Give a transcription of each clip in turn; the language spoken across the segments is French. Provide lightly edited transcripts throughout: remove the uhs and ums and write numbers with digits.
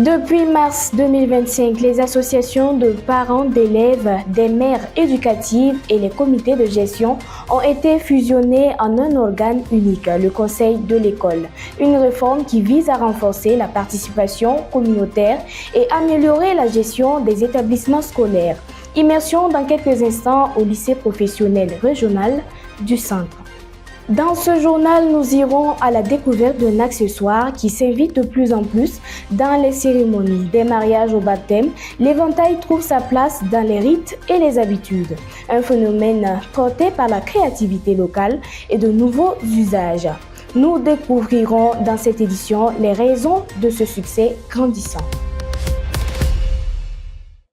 Depuis mars 2025, les associations de parents d'élèves, des mères éducatives et les comités de gestion ont été fusionnés en un organe unique, le Conseil de l'école. Une réforme qui vise à renforcer la participation communautaire et améliorer la gestion des établissements scolaires. Immersion dans quelques instants au lycée professionnel régional du centre. Dans ce journal, nous irons à la découverte d'un accessoire qui s'invite de plus en plus dans les cérémonies. Des mariages au baptême, l'éventail trouve sa place dans les rites et les habitudes. Un phénomène porté par la créativité locale et de nouveaux usages. Nous découvrirons dans cette édition les raisons de ce succès grandissant.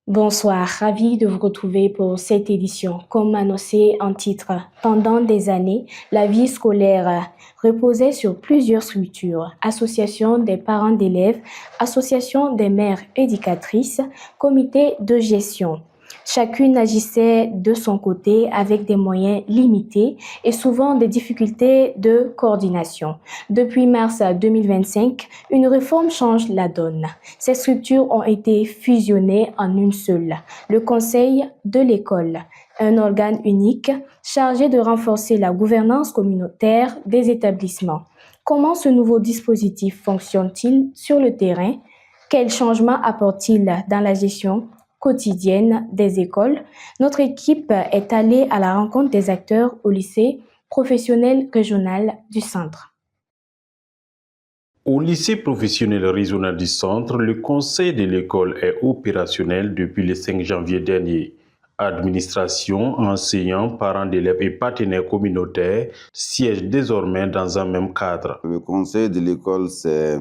Bonsoir, ravi de vous retrouver pour cette édition. Comme annoncé en titre, pendant des années, la vie scolaire reposait sur plusieurs structures: association des parents d'élèves, association des mères éducatrices, comité de gestion. Chacune agissait de son côté avec des moyens limités et souvent des difficultés de coordination. Depuis mars 2025, une réforme change la donne. Ces structures ont été fusionnées en une seule, le Conseil de l'école, un organe unique chargé de renforcer la gouvernance communautaire des établissements. Comment ce nouveau dispositif fonctionne-t-il sur le terrain? Quels changements apporte-t-il dans la gestion quotidienne des écoles? Notre équipe est allée à la rencontre des acteurs au lycée professionnel régional du centre. Au lycée professionnel régional du centre, le conseil de l'école est opérationnel depuis le 5 janvier dernier. Administration, enseignants, parents d'élèves et partenaires communautaires siègent désormais dans un même cadre. Le conseil de l'école, c'est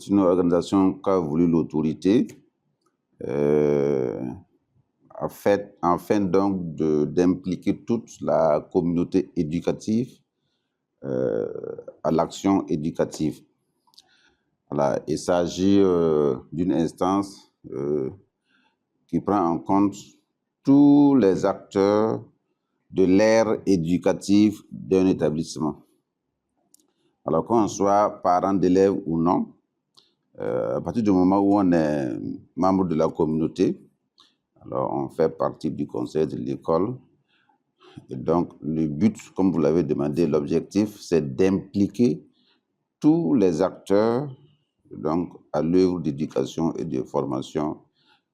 une organisation qu'a voulu l'autorité afin donc d'impliquer toute la communauté éducative à l'action éducative. Voilà, il s'agit d'une instance qui prend en compte tous les acteurs de l'ère éducative d'un établissement. Alors qu'on soit parent d'élèves ou non, à partir du moment où on est membre de la communauté, alors on fait partie du conseil de l'école. Et donc le but, comme vous l'avez demandé, l'objectif, c'est d'impliquer tous les acteurs donc, à l'œuvre d'éducation et de formation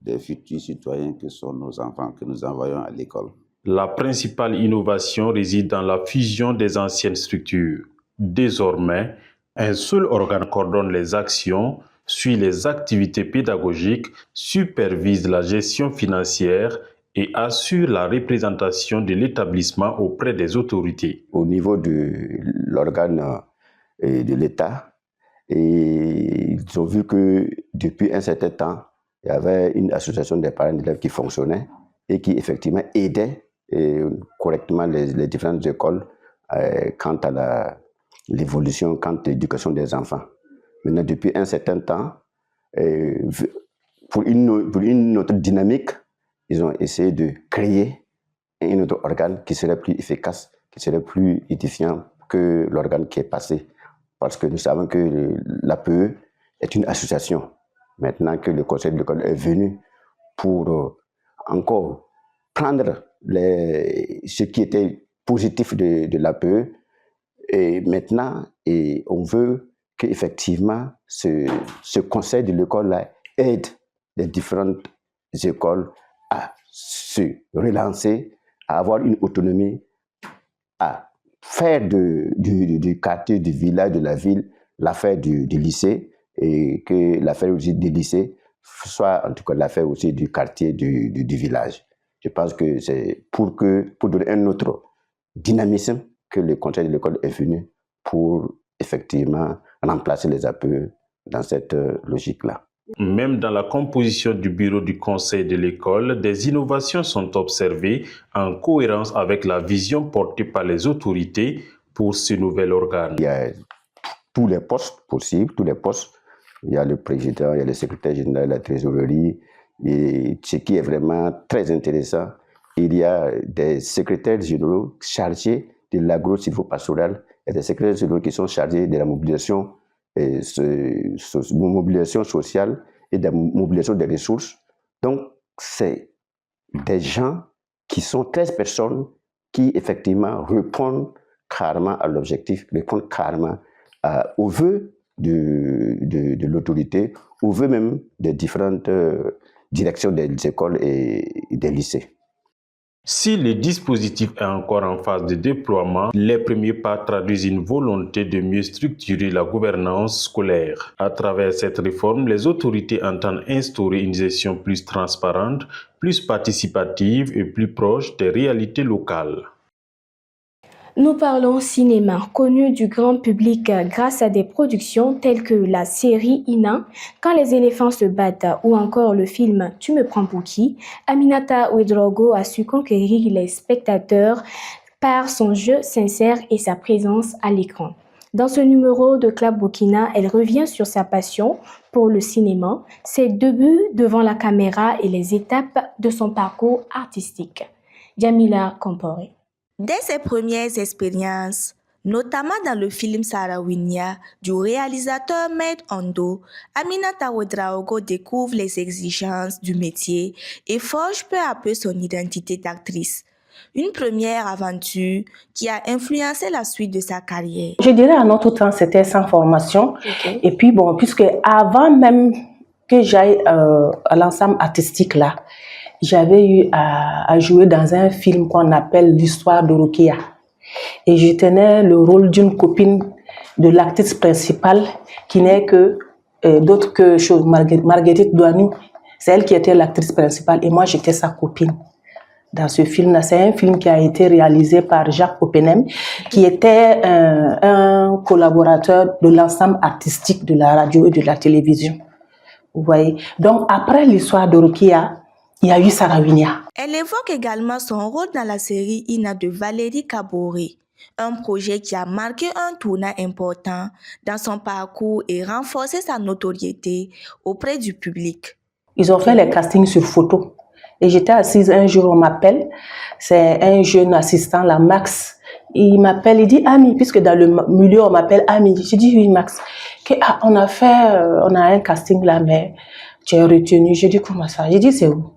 des futurs citoyens que sont nos enfants que nous envoyons à l'école. La principale innovation réside dans la fusion des anciennes structures. Désormais, un seul organe coordonne les actions, suit les activités pédagogiques, supervise la gestion financière et assure la représentation de l'établissement auprès des autorités. Au niveau de l'organe de l'État, ils ont vu que depuis un certain temps, il y avait une association des parents d'élèves qui fonctionnait et qui effectivement aidait correctement les différentes écoles quant à l'évolution, quant à l'éducation des enfants. Maintenant, depuis un certain temps, pour une autre dynamique, ils ont essayé de créer un autre organe qui serait plus efficace, qui serait plus édifiant que l'organe qui est passé. Parce que nous savons que l'APE est une association. Maintenant que le conseil de l'école est venu pour encore prendre ce qui était positif de l'APE, et maintenant, on veut qu'effectivement ce conseil de l'école aide les différentes écoles à se relancer, à avoir une autonomie, à faire du quartier, du village, de la ville, l'affaire du lycée, et que l'affaire aussi du lycée soit en tout cas l'affaire aussi du quartier, du village. Je pense que c'est pour donner un autre dynamisme que le conseil de l'école est venu pour effectivement remplacer les APE dans cette logique-là. Même dans la composition du bureau du conseil de l'école, des innovations sont observées en cohérence avec la vision portée par les autorités pour ce nouvel organe. Il y a tous les postes possibles, tous les postes. Il y a le président, il y a le secrétaire général, la trésorerie. Et ce qui est vraiment très intéressant, il y a des secrétaires généraux chargés de l'agro-silvopastoral et des secrétaires généraux qui sont chargés de la mobilisation mobilisation sociale et de mobilisation des ressources. Donc, c'est des gens qui sont 13 personnes qui, effectivement, répondent carrément à l'objectif, répondent carrément aux vœux de l'autorité, aux vœux même des différentes directions des écoles et des lycées. Si le dispositif est encore en phase de déploiement, les premiers pas traduisent une volonté de mieux structurer la gouvernance scolaire. À travers cette réforme, les autorités entendent instaurer une gestion plus transparente, plus participative et plus proche des réalités locales. Nous parlons cinéma, connu du grand public grâce à des productions telles que la série Ina, Quand les éléphants se battent ou encore le film Tu me prends pour qui, Aminata Ouedraogo a su conquérir les spectateurs par son jeu sincère et sa présence à l'écran. Dans ce numéro de Club Burkina, elle revient sur sa passion pour le cinéma, ses débuts devant la caméra et les étapes de son parcours artistique. Jamila Kompore. Dès ses premières expériences, notamment dans le film Sarawinia du réalisateur Maître Ando, Aminata Ouedraogo découvre les exigences du métier et forge peu à peu son identité d'actrice. Une première aventure qui a influencé la suite de sa carrière. Je dirais à notre temps, c'était sans formation. Okay. Et puis bon, puisque avant même que j'aille à l'ensemble artistique là, j'avais eu à jouer dans un film qu'on appelle l'histoire de Rokia. Et je tenais le rôle d'une copine de l'actrice principale qui n'est que d'autre que Marguerite Douanou. C'est elle qui était l'actrice principale et moi j'étais sa copine. Dans ce film-là, c'est un film qui a été réalisé par Jacques Oppenem, qui était un collaborateur de l'ensemble artistique de la radio et de la télévision. Vous voyez. Donc après l'histoire de Rokia, il y a eu Sarawinia. Elle évoque également son rôle dans la série Ina de Valérie Kaboré, un projet qui a marqué un tournant important dans son parcours et renforcé sa notoriété auprès du public. Ils ont fait les castings sur photo. Et j'étais assise un jour, on m'appelle, c'est un jeune assistant, là, Max. Il m'appelle, il dit Ami, puisque dans le milieu on m'appelle Ami. Je dis oui Max. On a un casting là, mais tu es retenu. Je dis comment ça? Je dis c'est où?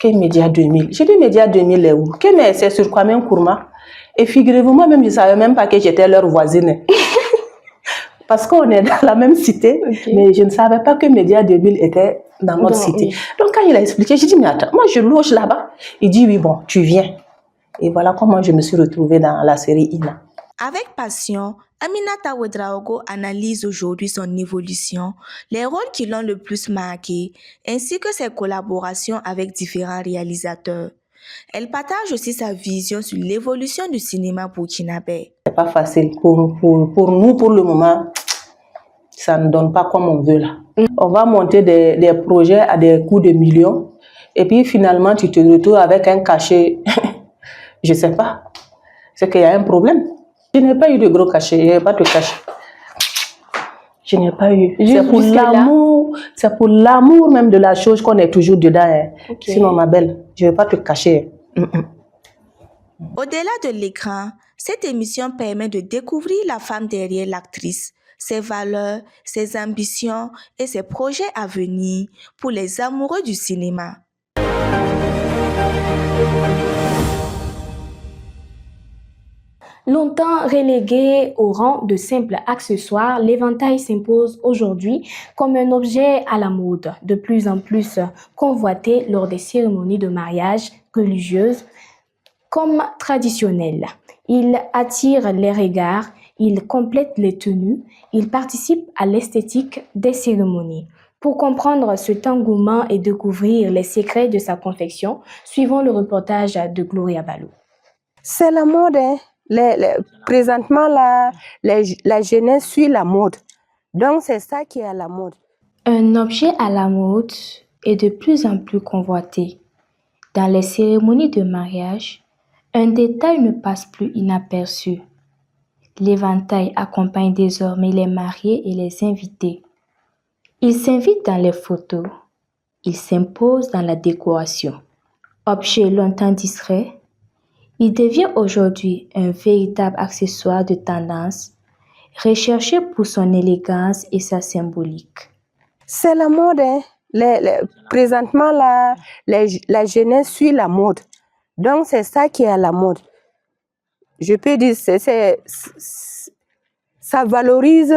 Média 2000. J'ai dit Média 2000 est où? Mais c'est sur Kwame Nkrumah. Et figurez-vous, moi-même, je ne savais même pas que j'étais leur voisine. Parce qu'on est dans la même cité, mais je ne savais pas que Média 2000 était dans notre cité. Oui. Donc quand il a expliqué, j'ai dit mais attends, moi je loge là-bas. Il dit oui, bon, tu viens. Et voilà comment je me suis retrouvée dans la série Ina. Avec passion, Aminata Ouedraogo analyse aujourd'hui son évolution, les rôles qui l'ont le plus marqué, ainsi que ses collaborations avec différents réalisateurs. Elle partage aussi sa vision sur l'évolution du cinéma burkinabé. C'est pas facile pour nous, pour le moment, ça ne donne pas comme on veut là. On va monter des projets à des coûts de millions, et puis finalement tu te retrouves avec un cachet, je sais pas, c'est qu'il y a un problème. Je n'ai pas eu de gros cachet, je n'ai pas de cachet. Je n'ai pas eu. C'est pour l'amour même de la chose qu'on est toujours dedans. Hein. Sinon, ma belle, je ne vais pas te cacher. Au-delà de l'écran, cette émission permet de découvrir la femme derrière l'actrice, ses valeurs, ses ambitions et ses projets à venir pour les amoureux du cinéma. Longtemps relégué au rang de simple accessoire, l'éventail s'impose aujourd'hui comme un objet à la mode, de plus en plus convoité lors des cérémonies de mariage religieuses comme traditionnelles. Il attire les regards, il complète les tenues, il participe à l'esthétique des cérémonies. Pour comprendre cet engouement et découvrir les secrets de sa confection, suivons le reportage de Gloria Ballot. C'est la mode, hein? Présentement, la jeunesse suit la mode. Donc, c'est ça qui est à la mode. Un objet à la mode est de plus en plus convoité. Dans les cérémonies de mariage, un détail ne passe plus inaperçu. L'éventail accompagne désormais les mariés et les invités. Il s'invite dans les photos. Il s'impose dans la décoration. Objet longtemps discret, il devient aujourd'hui un véritable accessoire de tendance, recherché pour son élégance et sa symbolique. C'est la mode. Hein. Présentement, la jeunesse suit la mode. Donc, c'est ça qui est à la mode. Je peux dire, ça valorise,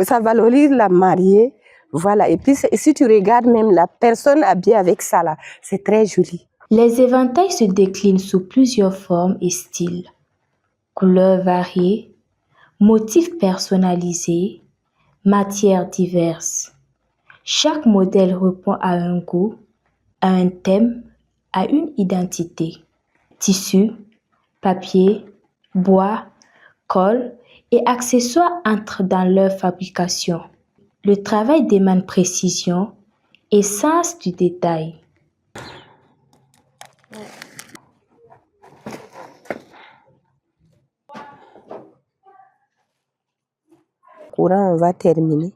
ça valorise la mariée. Voilà. Et puis, si tu regardes même la personne habillée avec ça, là, c'est très joli. Les éventails se déclinent sous plusieurs formes et styles. Couleurs variées, motifs personnalisés, matières diverses. Chaque modèle répond à un goût, à un thème, à une identité. Tissus, papier, bois, colle et accessoires entrent dans leur fabrication. Le travail demande précision et sens du détail. Courant, on va terminer.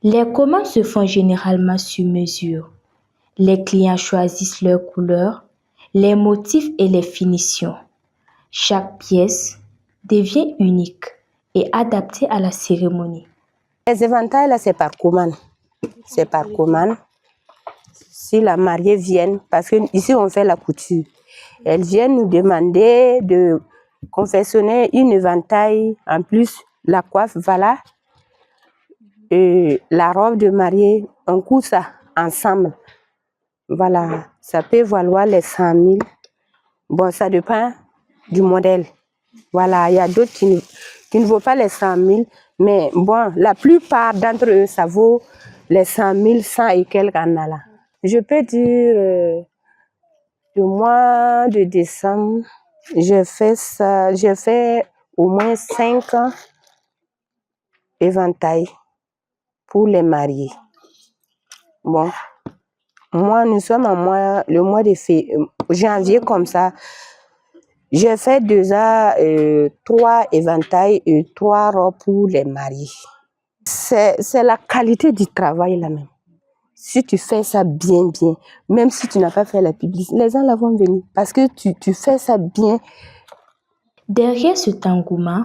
Les commandes se font généralement sur mesure. Les clients choisissent leurs couleurs, les motifs et les finitions. Chaque pièce devient unique et adaptée à la cérémonie. Les éventails, là, c'est par commande. C'est par commande. Si la mariée vient, parce qu'ici, on fait la couture, elle vient nous demander de confectionner une éventail, en plus, la coiffe, voilà. Et la robe de mariée, on coud ça ensemble. Voilà, ça peut valoir les 100 000. Bon, ça dépend du modèle. Voilà, il y a d'autres qui ne vaut pas les 100 000. Mais bon, la plupart d'entre eux, ça vaut les 100 000, 100 et quelques en allant. Je peux dire, le mois de décembre, j'ai fait au moins 5 éventails pour les mariés. Bon, moi, nous sommes le mois de janvier comme ça. J'ai fait déjà 3 éventails et 3 robes pour les mariés. C'est la qualité du travail là même. Si tu fais ça bien, même si tu n'as pas fait la publicité, les gens là vont venir parce que tu fais ça bien. Derrière cet engouement,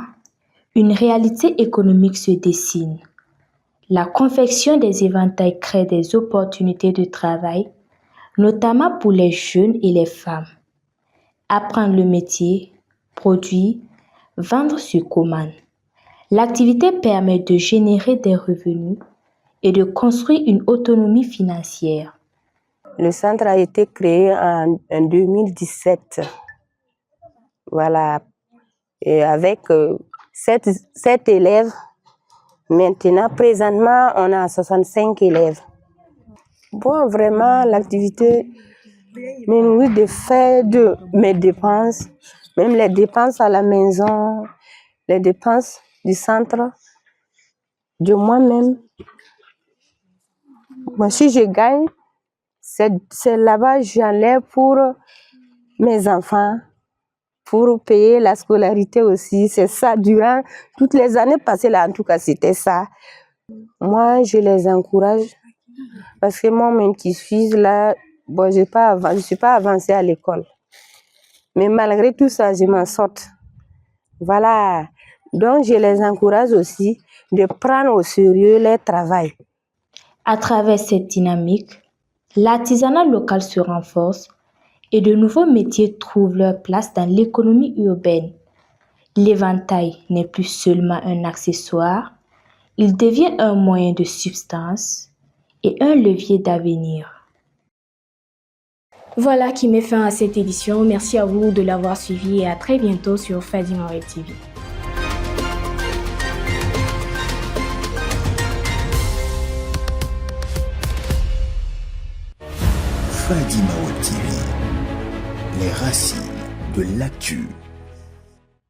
une réalité économique se dessine. La confection des éventails crée des opportunités de travail, notamment pour les jeunes et les femmes. Apprendre le métier, produire, vendre sur commande. L'activité permet de générer des revenus et de construire une autonomie financière. Le centre a été créé en 2017. Voilà. Et avec 7 élèves. Maintenant, présentement, on a 65 élèves. Bon, vraiment, l'activité me nourrit de faire de mes dépenses, même les dépenses à la maison, les dépenses du centre, de moi-même. Moi, si je gagne, c'est là-bas que j'enlève pour mes enfants, pour payer la scolarité aussi. C'est ça, durant toutes les années passées là, en tout cas, c'était ça. Moi, je les encourage parce que moi, mon petit-fils, là, bon, je ne suis pas avancée à l'école. Mais malgré tout ça, je m'en sors. Voilà. Donc, je les encourage aussi de prendre au sérieux leur travail. À travers cette dynamique, l'artisanat local se renforce et de nouveaux métiers trouvent leur place dans l'économie urbaine. L'éventail n'est plus seulement un accessoire, il devient un moyen de subsistance et un levier d'avenir. Voilà qui met fin à cette édition. Merci à vous de l'avoir suivi et à très bientôt sur Fadimoré TV. Fadimoré TV, les racines de l'actu.